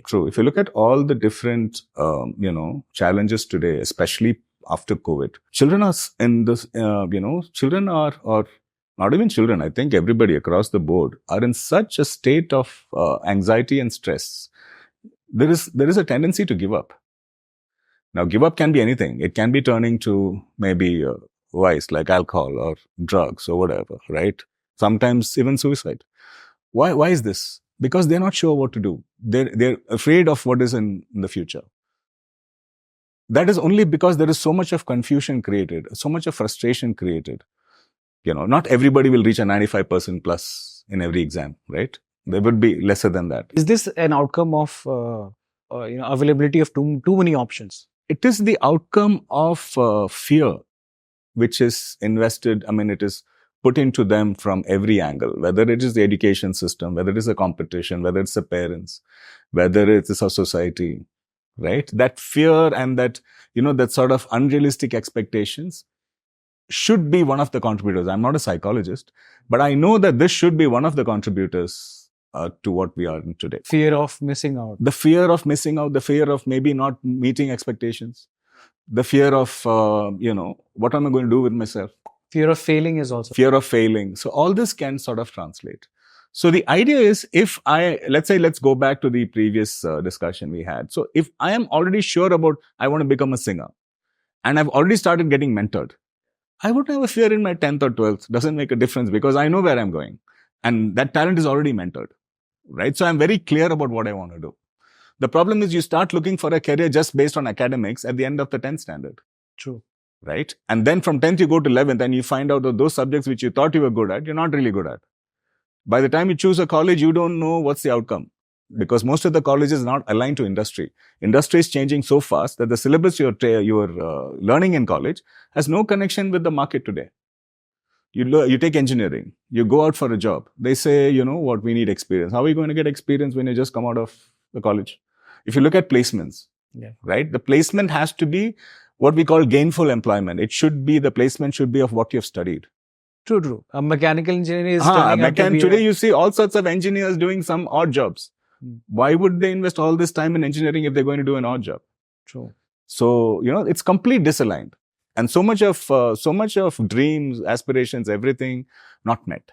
True. If you look at all the different, challenges today, especially after COVID, children are in this, children are not even children. I think everybody across the board are in such a state of anxiety and stress. There is a tendency to give up. Now, give up can be anything. It can be turning to maybe vice like alcohol or drugs or whatever, right? Sometimes even suicide. Why is this? Because they're not sure what to do. They're afraid of what is in the future. That is only because there is so much of confusion created, so much of frustration created. Not everybody will reach a 95% plus in every exam, right? There would be lesser than that. Is this an outcome of availability of too many options? It is the outcome of fear, which is invested. I mean, it is put into them from every angle, whether it is the education system, whether it is a competition, whether it's the parents, whether it is a society, right? That fear and that, that sort of unrealistic expectations should be one of the contributors. I'm not a psychologist, but I know that this should be one of the contributors to what we are in today. Fear of missing out. The fear of missing out, the fear of maybe not meeting expectations, the fear of, what am I going to do with myself? Fear of failing is also. Fear of failing. So all this can sort of translate. So the idea is let's go back to the previous discussion we had. So if I am already sure about, I want to become a singer and I've already started getting mentored, I wouldn't have a fear in my 10th or 12th. Doesn't make a difference because I know where I'm going. And that talent is already mentored, right? So I'm very clear about what I want to do. The problem is you start looking for a career just based on academics at the end of the 10th standard. True. Right? And then from 10th, you go to 11th and you find out that those subjects which you thought you were good at, you're not really good at. By the time you choose a college, you don't know what's the outcome because most of the colleges are not aligned to industry. Industry is changing so fast that the syllabus you're learning in college has no connection with the market today. You take engineering, you go out for a job. They say, we need experience. How are you going to get experience when you just come out of the college? If you look at placements, right? The placement has to be what we call gainful employment. The placement should be of what you have studied. True. A mechanical engineer is today you see all sorts of engineers doing some odd jobs. Why would they invest all this time in engineering if they're going to do an odd job? True. So, it's complete disaligned. And so much of dreams, aspirations, everything not met.